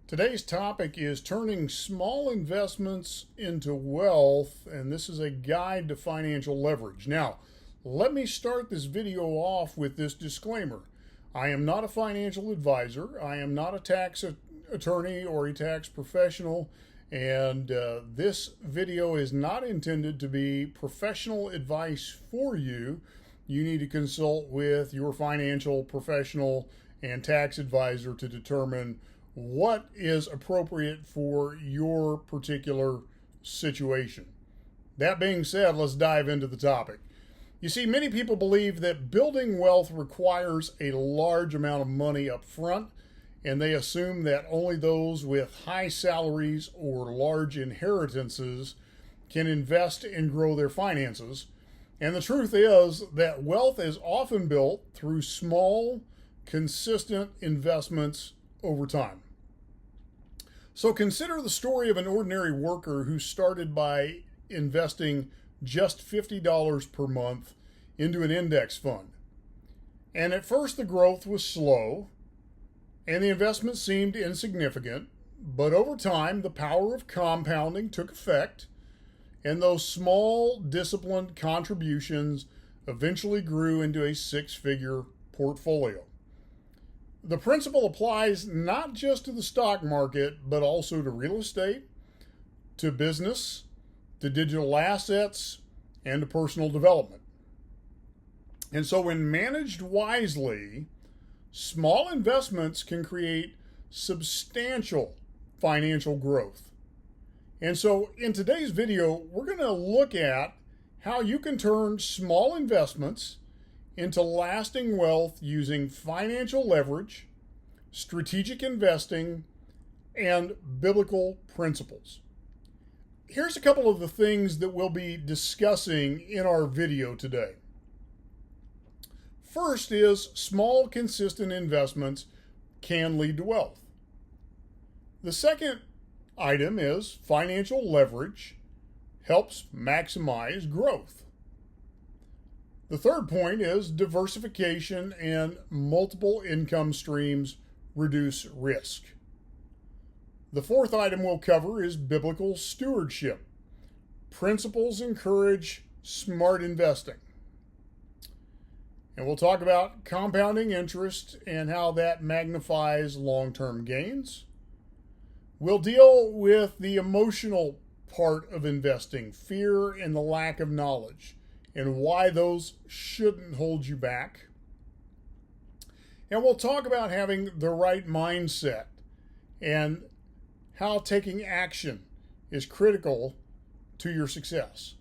Today's topic is turning small investments into wealth, and this is a guide to financial leverage. Now, let me start this video off with this disclaimer. I am not a financial advisor. I am not a tax attorney or a tax professional, and this video is not intended to be professional advice for you. You need to consult with your financial professional and tax advisor to determine what is appropriate for your particular situation. That being said, let's dive into the topic. You see, many people believe that building wealth requires a large amount of money up front, and they assume that only those with high salaries or large inheritances can invest and grow their finances. And the truth is that wealth is often built through small, consistent investments over time. So consider the story of an ordinary worker who started by investing just $50 per month into an index fund. And at first the growth was slow and the investment seemed insignificant, but over time the power of compounding took effect, and those small, disciplined contributions eventually grew into a six-figure portfolio. The principle applies not just to the stock market, but also to real estate, to business, to digital assets, and to personal development. And so when managed wisely, small investments can create substantial financial growth. And so in today's video, we're going to look at how you can turn small investments into lasting wealth using financial leverage, strategic investing, and biblical principles. Here's a couple of the things that we'll be discussing in our video today. First is small, consistent investments can lead to wealth. The second item is financial leverage helps maximize growth. The third point is diversification and multiple income streams reduce risk. The fourth item we'll cover is biblical stewardship. Principles encourage smart investing. And we'll talk about compounding interest and how that magnifies long-term gains. We'll deal with the emotional part of investing, fear and the lack of knowledge, and why those shouldn't hold you back. And we'll talk about having the right mindset and how taking action is critical to your success.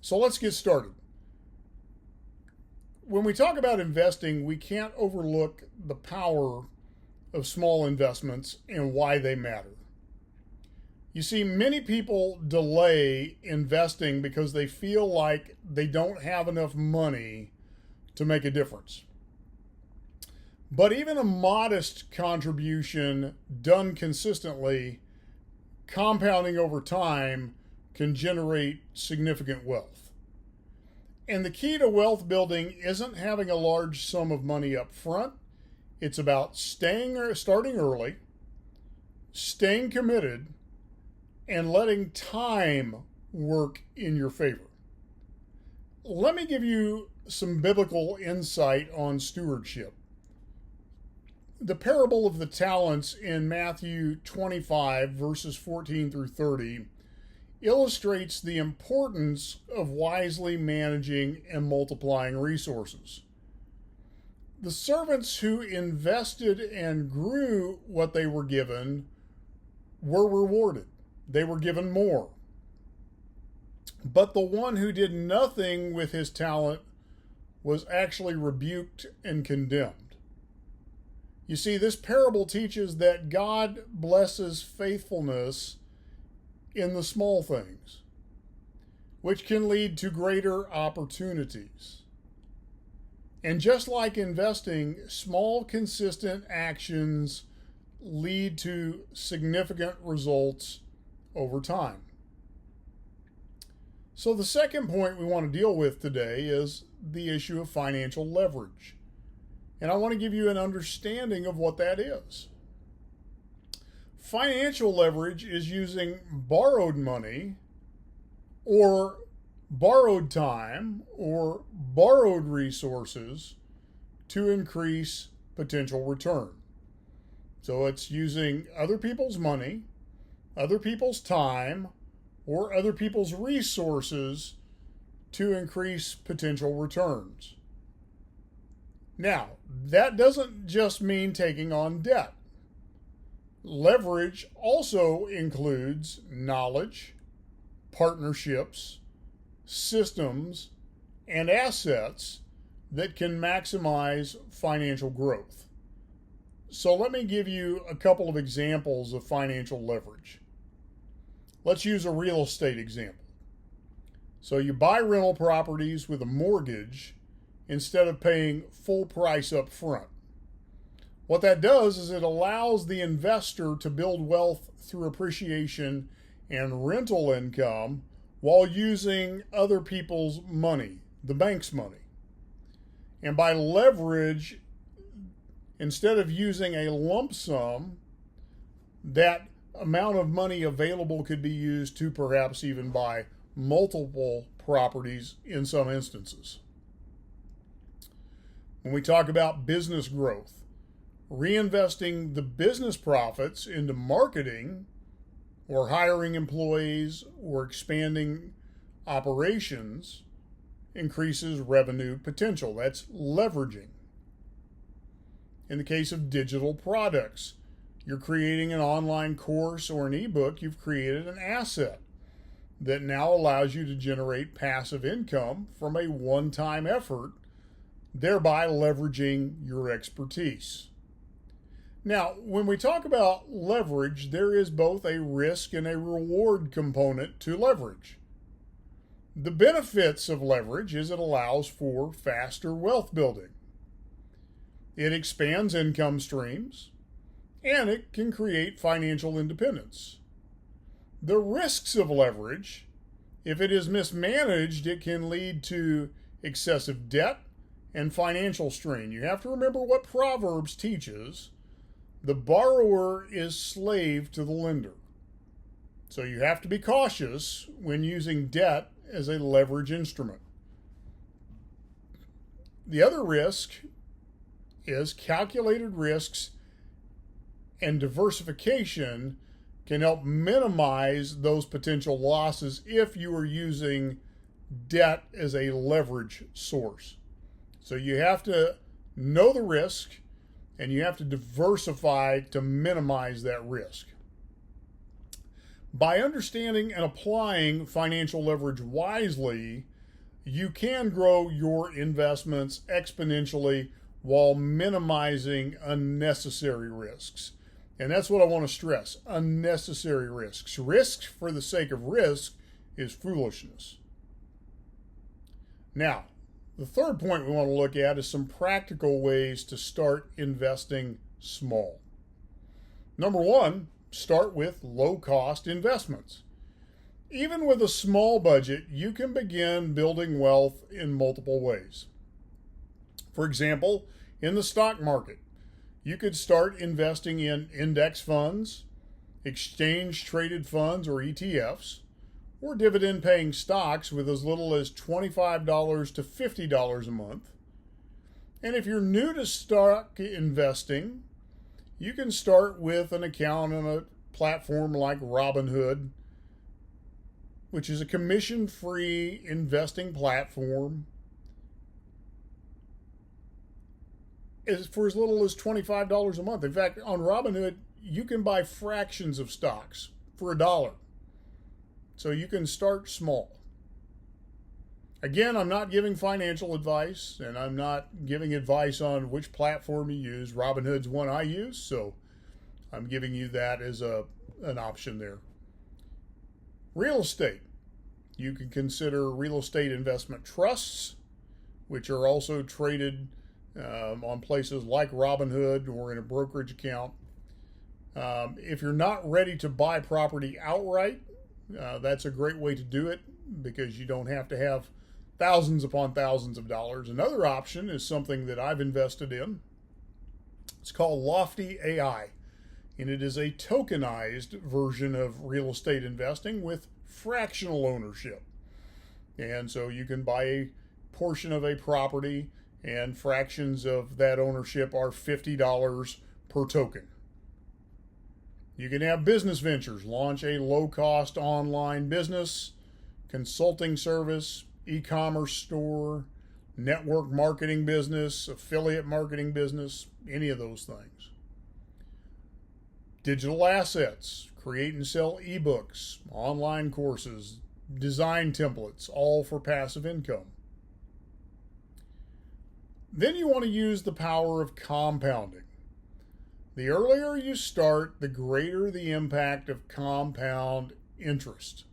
So let's get started. When we talk about investing, we can't overlook the power of small investments and why they matter. You see, many people delay investing because they feel like they don't have enough money to make a difference. But even a modest contribution done consistently, compounding over time, can generate significant wealth. And the key to wealth building isn't having a large sum of money up front. It's about starting early, staying committed, and letting time work in your favor. Let me give you some biblical insight on stewardship. The parable of the talents in Matthew 25, verses 14 through 30, illustrates the importance of wisely managing and multiplying resources. The servants who invested and grew what they were given were rewarded. They were given more. But the one who did nothing with his talent was actually rebuked and condemned. You see, this parable teaches that God blesses faithfulness in the small things, which can lead to greater opportunities. And just like investing, small, consistent actions lead to significant results over time. So the second point we want to deal with today is the issue of financial leverage. And I want to give you an understanding of what that is. Financial leverage is using borrowed money or borrowed time or borrowed resources to increase potential return. So it's using other people's money, other people's time, or other people's resources to increase potential returns. Now, that doesn't just mean taking on debt. Leverage also includes knowledge, partnerships, systems, and assets that can maximize financial growth. So let me give you a couple of examples of financial leverage. Let's use a real estate example. So you buy rental properties with a mortgage instead of paying full price up front. What that does is it allows the investor to build wealth through appreciation and rental income while using other people's money, the bank's money. And by leverage, instead of using a lump sum, that amount of money available could be used to perhaps even buy multiple properties in some instances. When we talk about business growth, reinvesting the business profits into marketing or hiring employees or expanding operations increases revenue potential. That's leveraging. In the case of digital products, you're creating an online course or an ebook, you've created an asset that now allows you to generate passive income from a one-time effort, thereby leveraging your expertise. Now, when we talk about leverage, there is both a risk and a reward component to leverage. The benefits of leverage is it allows for faster wealth building. It expands income streams, and it can create financial independence. The risks of leverage, if it is mismanaged, it can lead to excessive debt and financial strain. You have to remember what Proverbs teaches. The borrower is slave to the lender. So you have to be cautious when using debt as a leverage instrument. The other risk is calculated risks, and diversification can help minimize those potential losses if you are using debt as a leverage source. So you have to know the risk and you have to diversify to minimize that risk. By understanding and applying financial leverage wisely, you can grow your investments exponentially while minimizing unnecessary risks. And that's what I want to stress, unnecessary risks. Risk for the sake of risk is foolishness. Now, the third point we want to look at is some practical ways to start investing small. Number one, start with low-cost investments. Even with a small budget, you can begin building wealth in multiple ways. For example, in the stock market, you could start investing in index funds, exchange-traded funds or ETFs, or dividend-paying stocks with as little as $25 to $50 a month. And if you're new to stock investing, you can start with an account on a platform like Robinhood, which is a commission-free investing platform, for as little as $25 a month. In fact, on Robinhood, you can buy fractions of stocks for $1. So you can start small. Again, I'm not giving financial advice, and I'm not giving advice on which platform you use. Robinhood's one I use, so I'm giving you that as an option there. Real estate. You can consider real estate investment trusts, which are also traded on places like Robinhood or in a brokerage account. If you're not ready to buy property outright, that's a great way to do it because you don't have to have thousands upon thousands of dollars. Another option is something that I've invested in. It's called Lofty AI. and it is a tokenized version of real estate investing with fractional ownership. And so you can buy a portion of a property, and fractions of that ownership are $50 per token. You can have business ventures, launch a low-cost online business, consulting service, e-commerce store, network marketing business, affiliate marketing business, any of those things. Digital assets, create and sell ebooks, online courses, design templates, all for passive income. Then you want to use the power of compounding. The earlier you start, the greater the impact of compound interest.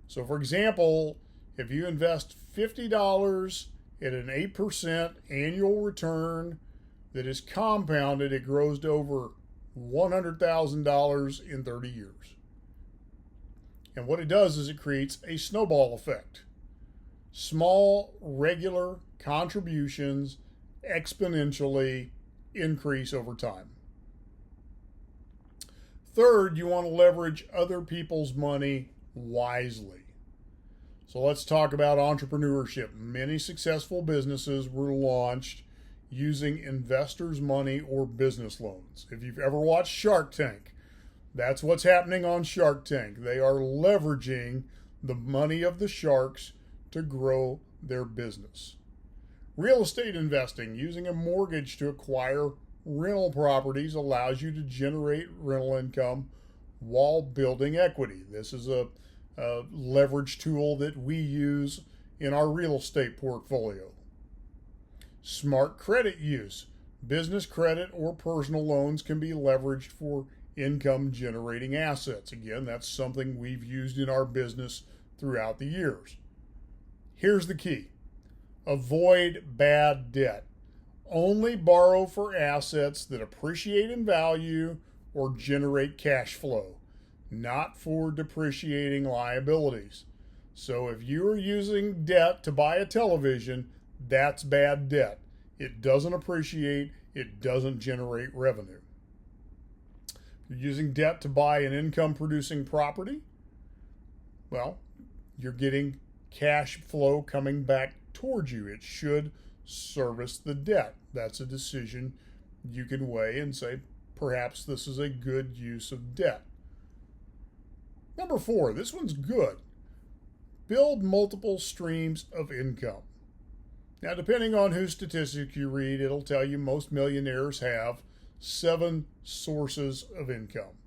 So for example, if you invest $50 at an 8% annual return that is compounded, it grows to over $100,000 in 30 years. And what it does is it creates a snowball effect. Small, regular contributions exponentially increase over time. Third, you want to leverage other people's money wisely. So let's talk about entrepreneurship. Many successful businesses were launched using investors' money or business loans. If you've ever watched Shark Tank, that's what's happening on Shark Tank. They are leveraging the money of the sharks to grow their business. Real estate investing, using a mortgage to acquire rental properties, allows you to generate rental income while building equity. This is a leverage tool that we use in our real estate portfolio. Smart credit use. Business credit or personal loans can be leveraged for income generating assets. Again, that's something we've used in our business throughout the years. Here's the key. Avoid bad debt. Only borrow for assets that appreciate in value or generate cash flow, not for depreciating liabilities. So if you are using debt to buy a television, that's bad debt. It doesn't appreciate, it doesn't generate revenue. If you're using debt to buy an income producing property, well, you're getting cash flow coming back towards you. It should service the debt. That's a decision you can weigh and say, perhaps this is a good use of debt. Number 4, this one's good. Build multiple streams of income. Now, depending on whose statistics you read, it'll tell you most millionaires have 7 sources of income.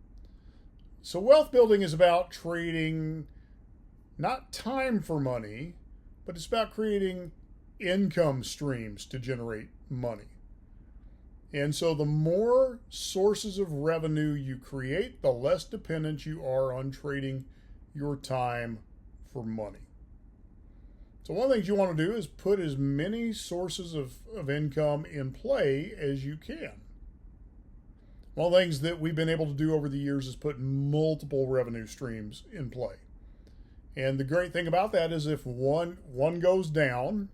So wealth building is about trading not time for money, but it's about creating income streams to generate money. And so the more sources of revenue you create, the less dependent you are on trading your time for money. So one of the things you want to do is put as many sources of income in play as you can. One of the things that we've been able to do over the years is put multiple revenue streams in play. And the great thing about that is if one goes down,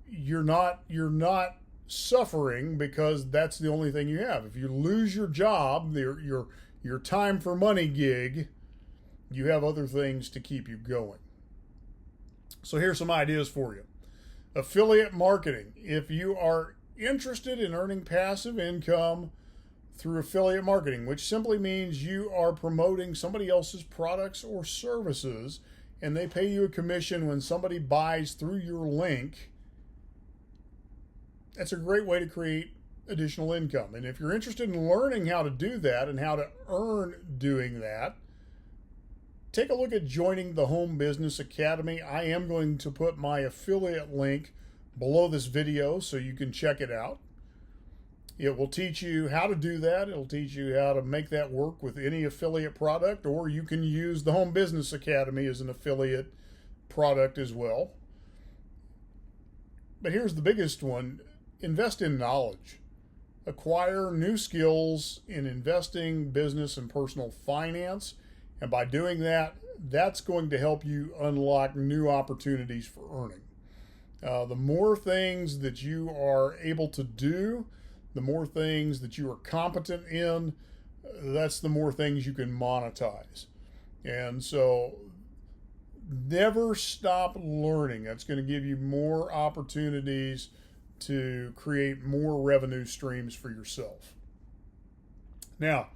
you're not suffering because that's the only thing you have. If you lose your job, your time for money gig, you have other things to keep you going. So here's some ideas for you. Affiliate marketing. If you are interested in earning passive income through affiliate marketing, which simply means you are promoting somebody else's products or services and they pay you a commission when somebody buys through your link, that's a great way to create additional income. And if you're interested in learning how to do that and how to earn doing that, take a look at joining the Home Business Academy. I am going to put my affiliate link below this video so you can check it out. It will teach you how to do that. It'll teach you how to make that work with any affiliate product, or you can use the Home Business Academy as an affiliate product as well. But here's the biggest one. Invest in knowledge. Acquire new skills in investing, business, and personal finance. And by doing that, that's going to help you unlock new opportunities for earning. The more things that you are able to do, the more things that you are competent in, that's the more things you can monetize. And so never stop learning. That's going to give you more opportunities to create more revenue streams for yourself. Now,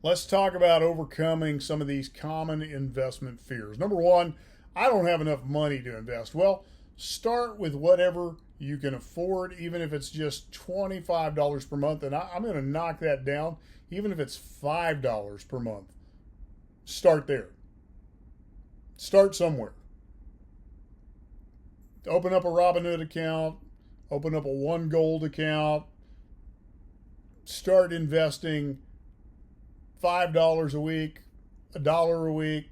let's talk about overcoming some of these common investment fears. Number one, I don't have enough money to invest. Well, start with whatever you can afford, even if it's just $25 per month. And I'm going to knock that down, even if it's $5 per month. Start there. Start somewhere. Open up a Robinhood account, open up a One Gold account, start investing $5 a week, $1 a week,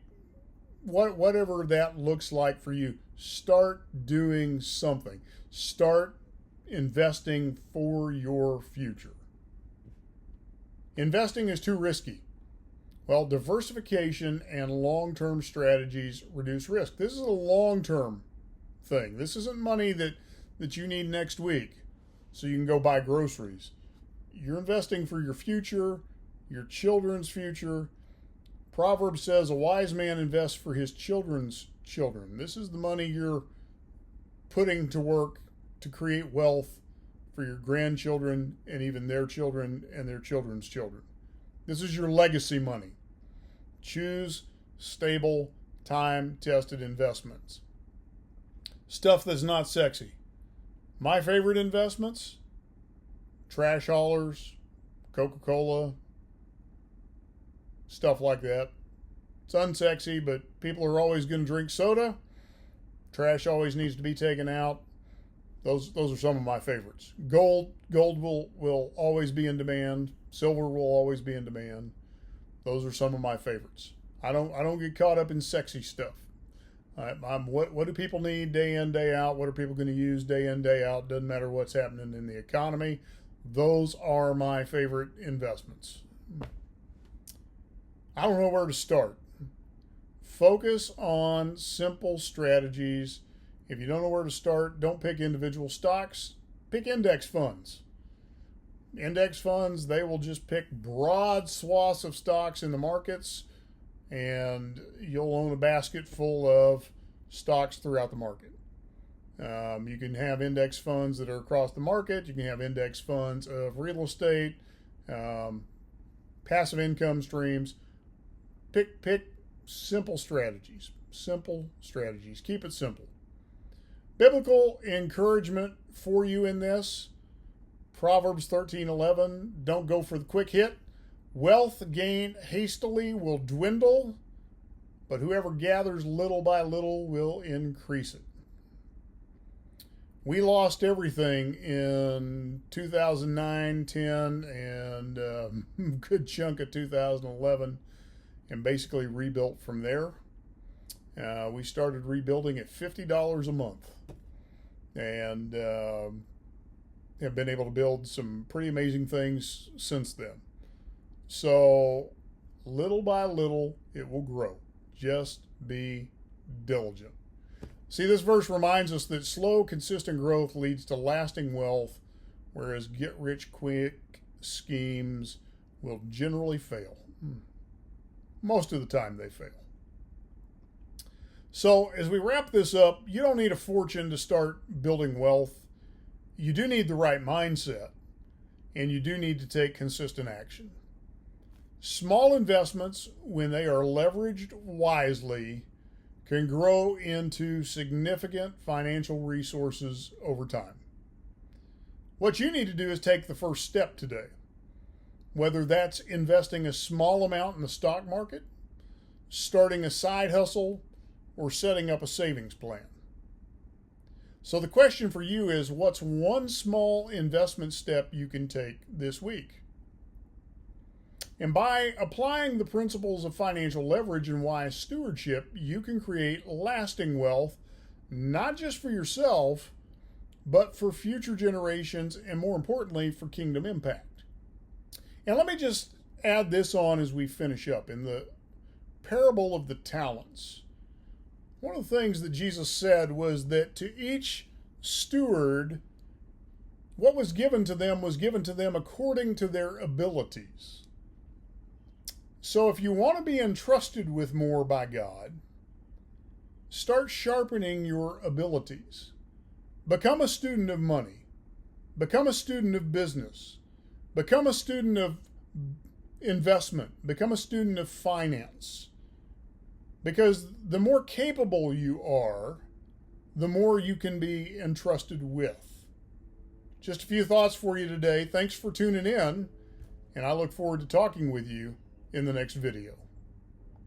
whatever that looks like for you. Start doing something. Start investing for your future. Investing is too risky. Well, diversification and long-term strategies reduce risk. This is a long-term thing. This isn't money that you need next week so you can go buy groceries. You're investing for your future, your children's future. Proverbs says a wise man invests for his children's children. This is the money you're putting to work to create wealth for your grandchildren and even their children and their children's children. This is your legacy money. Choose stable, time-tested investments. Stuff that's not sexy. My favorite investments: trash haulers, Coca-Cola, stuff like that. It's unsexy, but people are always going to drink soda. Trash always needs to be taken out. Those are some of my favorites. Gold will always be in demand. Silver will always be in demand. Those are some of my favorites. I don't get caught up in sexy stuff. What do people need day in, day out? What are people going to use day in, day out? Doesn't matter what's happening in the economy. Those are my favorite investments. I don't know where to start. Focus on simple strategies. If you don't know where to start, don't pick individual stocks. Pick index funds. Index funds, they will just pick broad swaths of stocks in the markets, and you'll own a basket full of stocks throughout the market. You can have index funds that are across the market. You can have index funds of real estate, passive income streams. Pick simple strategies. Simple strategies. Keep it simple. Biblical encouragement for you in this: Proverbs 13:11. Don't go for the quick hit. Wealth gained hastily will dwindle, but whoever gathers little by little will increase it. We lost everything in 2009, 10, and a good chunk of 2011, and basically rebuilt from there. We started rebuilding at $50 a month, and have been able to build some pretty amazing things since then. So little by little, it will grow. Just be diligent. See, this verse reminds us that slow, consistent growth leads to lasting wealth, whereas get-rich-quick schemes will generally fail. Most of the time they fail. So as we wrap this up, you don't need a fortune to start building wealth. You do need the right mindset, and you do need to take consistent action. Small investments, when they are leveraged wisely, can grow into significant financial resources over time. What you need to do is take the first step today, whether that's investing a small amount in the stock market, starting a side hustle, or setting up a savings plan. So the question for you is, what's one small investment step you can take this week? And by applying the principles of financial leverage and wise stewardship, you can create lasting wealth, not just for yourself, but for future generations, and more importantly, for kingdom impact. And let me just add this on as we finish up. In the parable of the talents, one of the things that Jesus said was that to each steward, What was given to them according to their abilities. So if you want to be entrusted with more by God, start sharpening your abilities. Become a student of money. Become a student of business. Become a student of investment. Become a student of finance. Because the more capable you are, the more you can be entrusted with. Just a few thoughts for you today. Thanks for tuning in, and I look forward to talking with you in the next video.